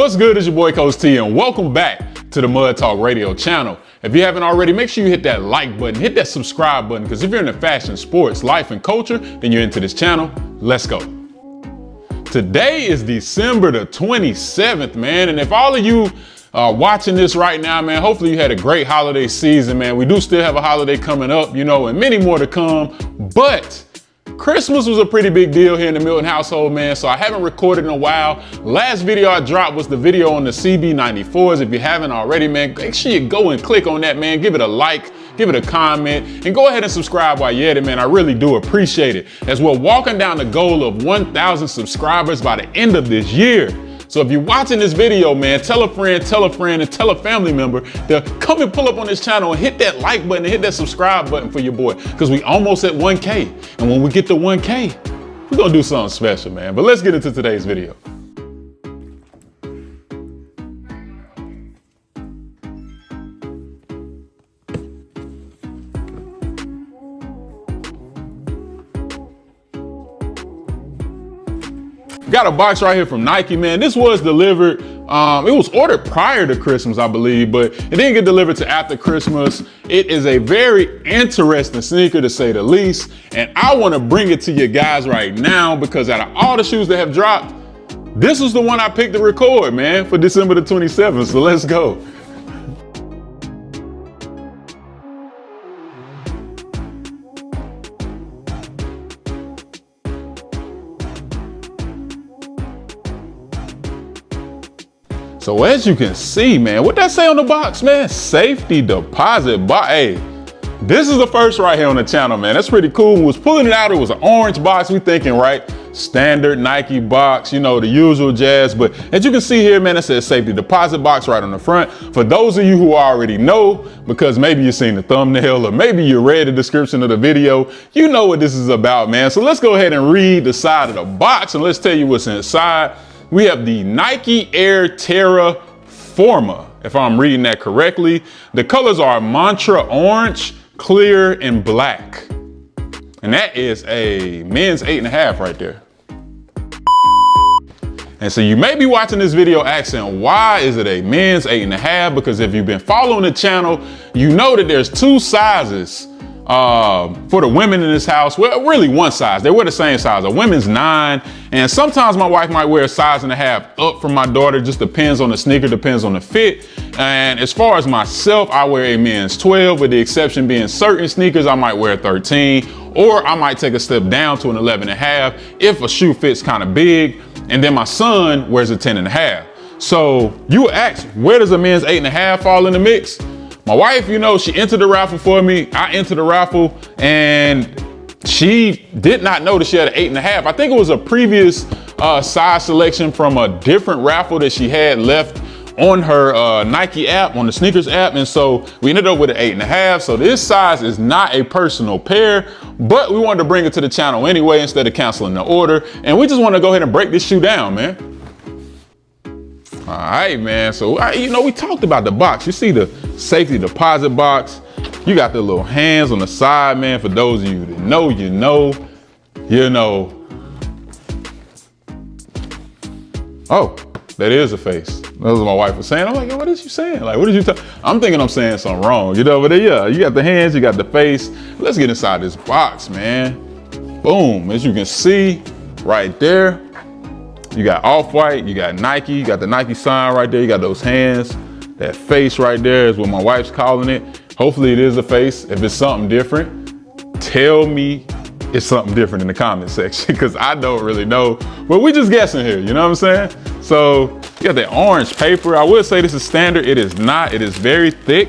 What's good? It's your boy Coach T, and welcome back to the Mud Talk Radio channel. If you haven't already, make sure you hit that like button, hit that subscribe button, because if you're into fashion, sports, life, and culture, then you're into this channel. Let's go. Today is December the 27th, man, and if all of you are watching this right now, man, hopefully you had a great holiday season, man. We do still have a holiday coming up, you know, and many more to come, but Christmas was a pretty big deal here in the Milton household, man, so I haven't recorded in a while. Last video I dropped was the video on the CB94s. If you haven't already, man, make sure you go and click on that, man. Give it a like, give it a comment, and go ahead and subscribe while you're at it, man. I really do appreciate it, as we're walking down the goal of 1,000 subscribers by the end of this year. So if you're watching this video, man, tell a friend, and tell a family member to come and pull up on this channel and hit that like button and hit that subscribe button for your boy, because we almost at 1K. And when we get to 1K, we're gonna do something special, man. But let's get into today's video. Got a box right here from Nike, man. This was delivered, it was ordered prior to Christmas, I believe, but it didn't get delivered to after Christmas. It is a very interesting sneaker, to say the least, and I want to bring it to you guys right now because out of all the shoes that have dropped, this is the one I picked to record, man, for December the 27th, so let's go. So as you can see, man, what that say on the box, man? Safety deposit box. Hey, this is the first right here on the channel, man. That's pretty cool. We was pulling it out, it was an orange box. We thinking, right, standard Nike box, you know, the usual jazz. But as you can see here, man, it says safety deposit box right on the front. For those of you who already know, because maybe you've seen the thumbnail or maybe you read the description of the video, you know what this is about, man. So let's go ahead and read the side of the box and let's tell you what's inside. We have the Nike Air Terra Forma, if I'm reading that correctly. The colors are mantra orange, clear, and black. And that is a men's 8.5 right there. And so you may be watching this video asking, why is it a men's 8.5? Because if you've been following the channel, you know that there's two sizes for the women in this house. Well, really one size. They wear the same size. A women's 9, and sometimes my wife might wear a size and a half up from my daughter. Just depends on the sneaker, depends on the fit. And as far as myself, I wear a men's 12, with the exception being certain sneakers I might wear 13, or I might take a step down to an 11.5 if a shoe fits kind of big. And then my son wears a 10.5. So you ask, where does a men's 8.5 fall in the mix? My wife, you know, she entered the raffle for me. I entered the raffle and she did not know that she had an 8.5. I think it was a previous size selection from a different raffle that she had left on her Nike app, on the sneakers app. And so we ended up with an 8.5. So this size is not a personal pair, but we wanted to bring it to the channel anyway instead of canceling the order. And we just want to go ahead and break this shoe down, man. All right, man. So, you know, we talked about the box. You see the safety deposit box. You got the little hands on the side, man. For those of you that know, you know. Oh, that is a face. That's what my wife was saying. I'm like, what is you saying? Like, what did you tell? I'm thinking I'm saying something wrong, you know, but yeah, you got the hands, you got the face. Let's get inside this box, man. Boom, as you can see right there. You got Off-White, you got Nike, you got the Nike sign right there, you got those hands. That face right there is what my wife's calling it. Hopefully it is a face. If it's something different, tell me it's something different in the comment section, because I don't really know. But we just guessing here, you know what I'm saying? So you got that orange paper. I would say this is standard. It is not, it is very thick.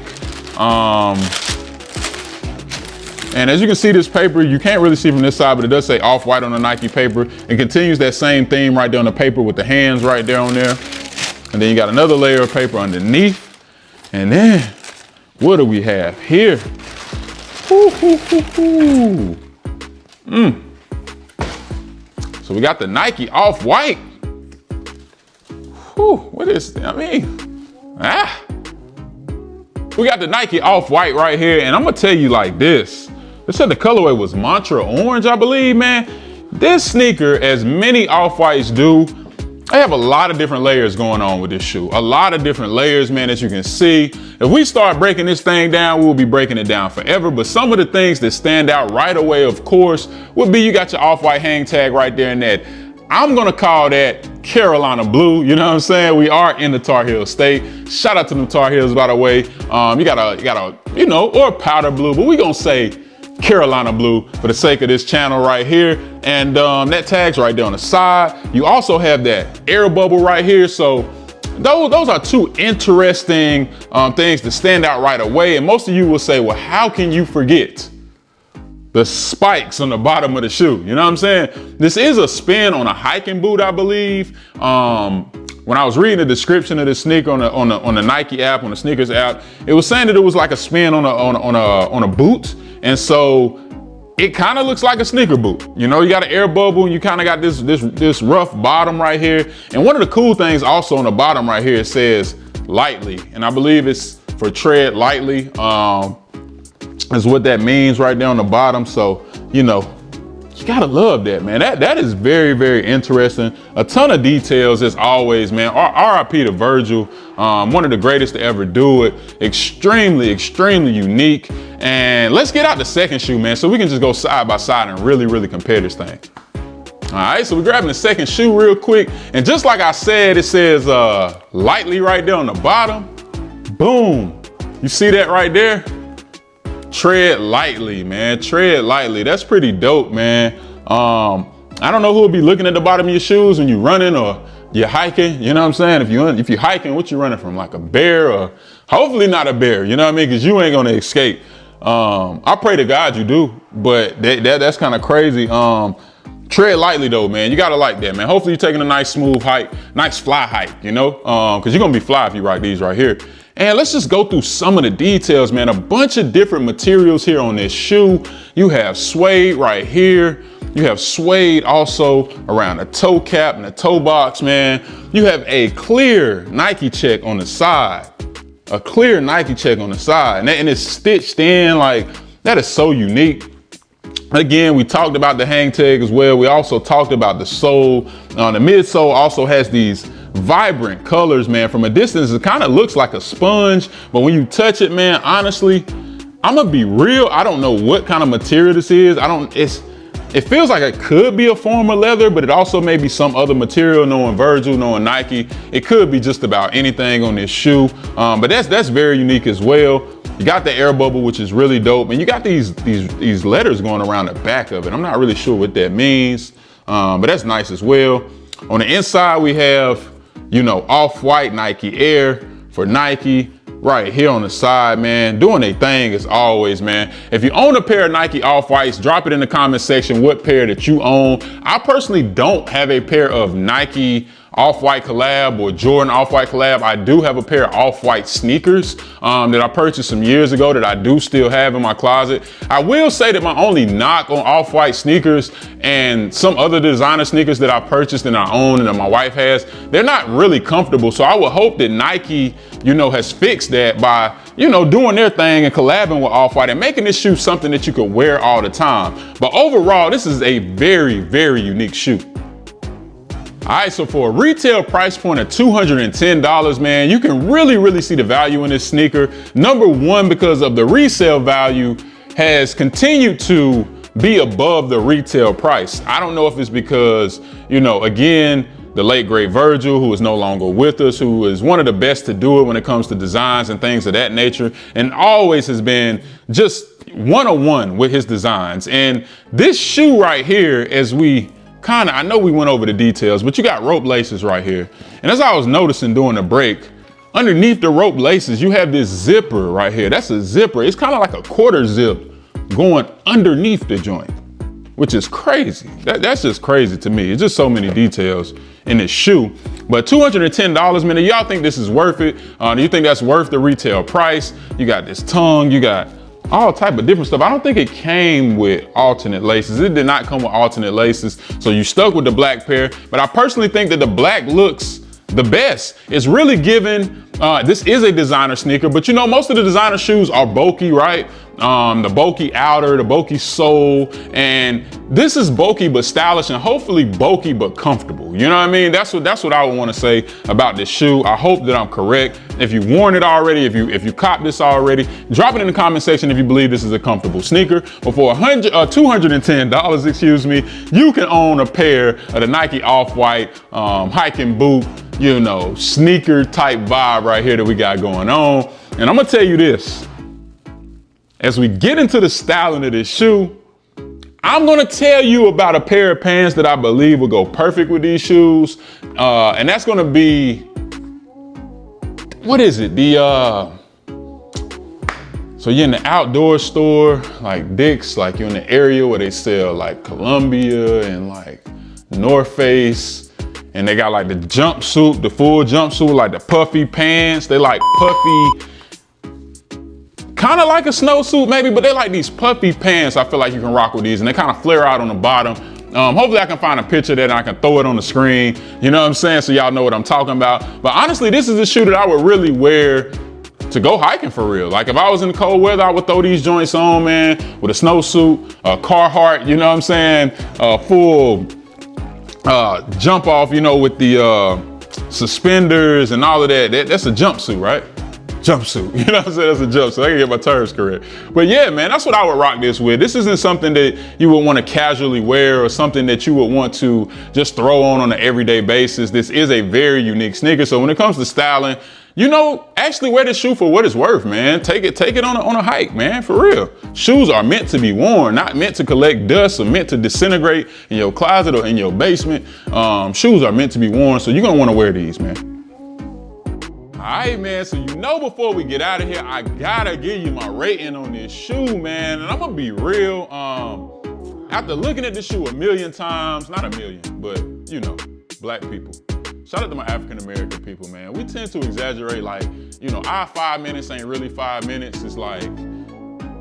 And as you can see, this paper, you can't really see from this side, but it does say Off-White on the Nike paper. It continues that same theme right there on the paper with the hands right there on there. And then you got another layer of paper underneath. And then what do we have here? So we got the Nike Off-White. What is, I mean, we got the Nike Off-White right here. And I'm gonna tell you like this. They said the colorway was mantra orange, I believe, man. This sneaker, as many Off-Whites do, I have a lot of different layers going on with this shoe. A lot of different layers, man, as you can see. If we start breaking this thing down, we'll be breaking it down forever. But some of the things that stand out right away, of course, would be you got your off-white hang tag right there in that. I'm gonna call that Carolina blue. You know what I'm saying? We are in the Tar Heel state. Shout out to the Tar Heels, by the way. You got a, or powder blue, but we gonna say Carolina blue for the sake of this channel right here. And that tag's right there on the side. You also have that air bubble right here. So those are two interesting things that stand out right away. And most of you will say, well, how can you forget the spikes on the bottom of the shoe? You know what I'm saying? This is a spin on a hiking boot, I believe. When I was reading the description of this sneaker on the Nike app, on the sneakers app, it was saying that it was like a spin on a boot. And so it kind of looks like a sneaker boot. You know, you got an air bubble and you kind of got this rough bottom right here. And one of the cool things also on the bottom right here, it says lightly. And I believe it's for tread lightly, is what that means right there on the bottom. So, you know, you gotta love that, man. That is very, very interesting. A ton of details as always, man. RIP to Virgil, one of the greatest to ever do it. Extremely, extremely unique. And let's get out the second shoe, man, so we can just go side by side and really, really compare this thing. All right, so we're grabbing the second shoe real quick. And just like I said, it says lightly right there on the bottom. Boom. You see that right there? Tread lightly, man. Tread lightly. That's pretty dope, man. I don't know who will be looking at the bottom of your shoes when you're running or you're hiking. You know what I'm saying? If you're hiking, what you running from? Like a bear, or hopefully not a bear. You know what I mean? Because you ain't gonna escape. I pray to God you do, but that's kind of crazy. Tread lightly though, man. You gotta like that, man. Hopefully you're taking a nice smooth hike, nice fly hike, you know, because you're gonna be fly if you rock these right here. And let's just go through some of the details, man. A bunch of different materials here on this shoe. You have suede right here. You have suede also around the toe cap and the toe box, man. You have a clear Nike check on the side. A clear Nike check on the side. And it's stitched in, like, that is so unique. Again, we talked about the hang tag as well. We also talked about the sole. The midsole also has these vibrant colors, man. From a distance, it kind of looks like a sponge, but when you touch it, man, honestly, I'm gonna be real. I don't know what kind of material this is. It feels like it could be a Forma leather, but it also may be some other material. Knowing Virgil, knowing Nike, it could be just about anything on this shoe. But that's very unique as well. You got the air bubble, which is really dope, and you got these letters going around the back of it. I'm not really sure what that means, but that's nice as well. On the inside, we have, you know, off-white Nike Air for Nike right here on the side, man. Doing a thing as always, man. If you own a pair of Nike off-whites, drop it in the comment section what pair that you own. I personally don't have a pair of Nike off-white collab or Jordan off-white collab. I do have a pair of off-white sneakers that I purchased some years ago that I do still have in my closet. I will say that my only knock on off-white sneakers and some other designer sneakers that I purchased and I own and that my wife has, they're not really comfortable. So I would hope that Nike, you know, has fixed that by, you know, doing their thing and collabing with Off-White and making this shoe something that you could wear all the time. But overall, this is a very, very unique shoe. All right, so for a retail price point of $210, man, you can really see the value in this sneaker. Number one, because of the resale value has continued to be above the retail price. I don't know if it's because, you know, again, the late great Virgil, who is no longer with us, who is one of the best to do it when it comes to designs and things of that nature, and always has been just one-on-one with his designs. And this shoe right here, as we I know we went over the details, but you got rope laces right here. And as I was noticing during the break, underneath the rope laces, you have this zipper right here. That's a zipper. It's kind of like a quarter zip going underneath the joint, which is crazy. That's just crazy to me. It's just so many details in this shoe. But $210, man, do y'all think this is worth it? Do you think that's worth the retail price? You got this tongue, you got all type of different stuff. I don't think it came with alternate laces. It did not come with alternate laces. So you stuck with the black pair, but I personally think that the black looks the best. It's really giving This is a designer sneaker, but you know, most of the designer shoes are bulky, right? The bulky outer, the bulky sole, and this is bulky but stylish, and hopefully bulky but comfortable. You know what I mean? That's what I would want to say about this shoe. I hope that I'm correct. If you've worn it already, if you copped this already, drop it in the comment section if you believe this is a comfortable sneaker. But for $210, excuse me, you can own a pair of the Nike Off-White hiking boot, you know, sneaker type vibe right here that we got going on. And I'm gonna tell you this, as we get into the styling of this shoe, I'm gonna tell you about a pair of pants that I believe will go perfect with these shoes. And that's gonna be, what is it? So you're in the outdoor store, like Dick's, like you're in the area where they sell like Columbia and like North Face, and they got like the jumpsuit, the full jumpsuit, like the puffy pants. They like puffy, kind of like a snowsuit maybe, but they like these puffy pants. I feel like you can rock with these, and they kind of flare out on the bottom. Hopefully I can find a picture of that and I can throw it on the screen. You know what I'm saying? So y'all know what I'm talking about. But honestly, this is a shoe that I would really wear to go hiking for real. Like if I was in the cold weather, I would throw these joints on, man, with a snowsuit, a Carhartt, you know what I'm saying? Full jump off, you know, with the suspenders and all of that. That's a jumpsuit, right? Jumpsuit, you know what I'm saying? That's a jumpsuit. I can get my terms correct. But yeah, man, that's what I would rock this with. This isn't something that you would want to casually wear or something that you would want to just throw on an everyday basis. This is a very unique sneaker. So when it comes to styling, you know, actually wear this shoe for what it's worth, man. Take it on a hike, man, for real. Shoes are meant to be worn, not meant to collect dust or meant to disintegrate in your closet or in your basement. Shoes are meant to be worn, so you're gonna wanna wear these, man. All right, man, so you know before we get out of here, I gotta give you my rating on this shoe, man. And I'm gonna be real, after looking at this shoe a million times, not a million, but you know, black people. Shout out to my African-American people, man. We tend to exaggerate, like, you know, our 5 minutes ain't really 5 minutes. It's like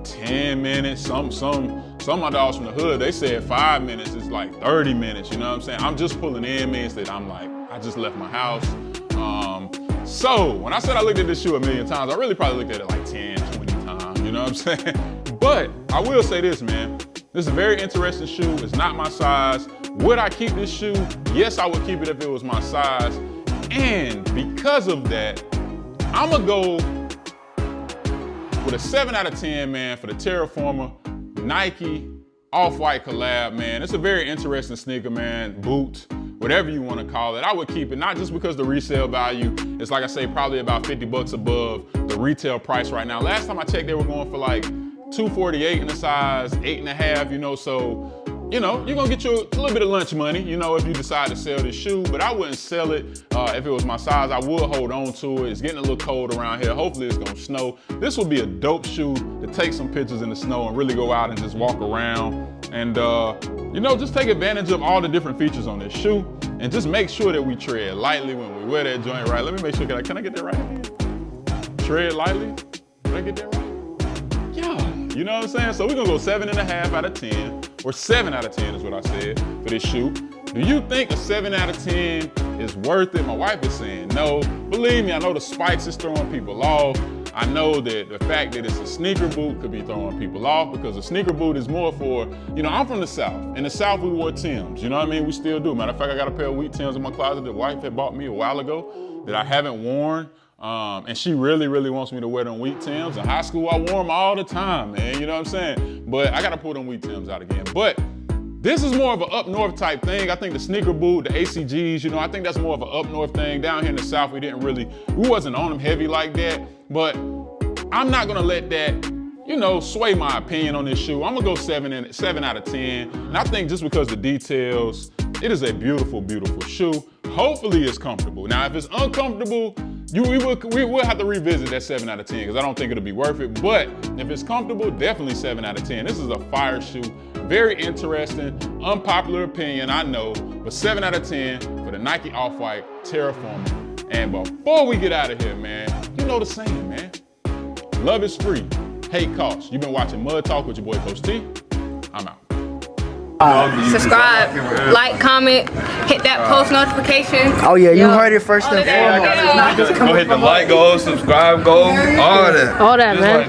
10 minutes. Some of my dogs from the hood, they said 5 minutes. It's like 30 minutes, you know what I'm saying? I'm just pulling in means that I'm like, I just left my house. So when I said I looked at this shoe a million times, I really probably looked at it like 10, 20 times, you know what I'm saying? But I will say this, man. This is a very interesting shoe. It's not my size. Would I keep this shoe? Yes, I would keep it if it was my size. And because of that, I'm gonna go with a 7 out of 10, man, for the Terra Forma Nike Off-White collab, man. It's a very interesting sneaker, man, boot, whatever you want to call it. I would keep it, not just because the resale value is, like I say, probably about 50 bucks above the retail price right now. Last time I checked, they were going for like $248 in the size 8.5, you know, so, you know, you're gonna get you a little bit of lunch money, you know, if you decide to sell this shoe, but I wouldn't sell it if it was my size. I would hold on to it. It's getting a little cold around here. Hopefully it's gonna snow. This would be a dope shoe to take some pictures in the snow and really go out and just walk around and, you know, just take advantage of all the different features on this shoe and just make sure that we tread lightly when we wear that joint right. Let me make sure, can I get that right? Tread lightly? Did I get that right? Yeah, you know what I'm saying? So we're gonna go 7.5 out of 10, or 7 out of 10 is what I said for this shoe. Do you think a 7 out of 10 is worth it? My wife is saying no. Believe me, I know the spikes is throwing people off. I know that the fact that it's a sneaker boot could be throwing people off because a sneaker boot is more for, you know, I'm from the South. In the South, we wore Timbs, you know what I mean? We still do. Matter of fact, I got a pair of wheat Timbs in my closet that wife had bought me a while ago that I haven't worn. And she really, really wants me to wear them wheat Timbs. In high school, I wore them all the time, man. You know what I'm saying? But I got to pull them wheat Timbs out again. But this is more of an up north type thing. I think the sneaker boot, the ACGs, you know, I think that's more of an up north thing. Down here in the South, we wasn't on them heavy like that. But I'm not gonna let that, you know, sway my opinion on this shoe. I'm gonna go 7 out of 10. And I think just because the details, it is a beautiful, beautiful shoe. Hopefully it's comfortable. Now, if it's uncomfortable, we will have to revisit that 7 out of 10 because I don't think it'll be worth it. But if it's comfortable, definitely 7 out of 10. This is a fire shoe. Very interesting, unpopular opinion, I know, but 7 out of 10 for the Nike Off-White Terra Forma. And before we get out of here, man, you know the saying, man. Love is free, hate costs. You've been watching Mud Talk with your boy, Coach T. I'm out. Subscribe, like, comment, hit that post notification. Oh yeah, you heard it first and foremost. Go hit the like, go subscribe, go all that. All that, man.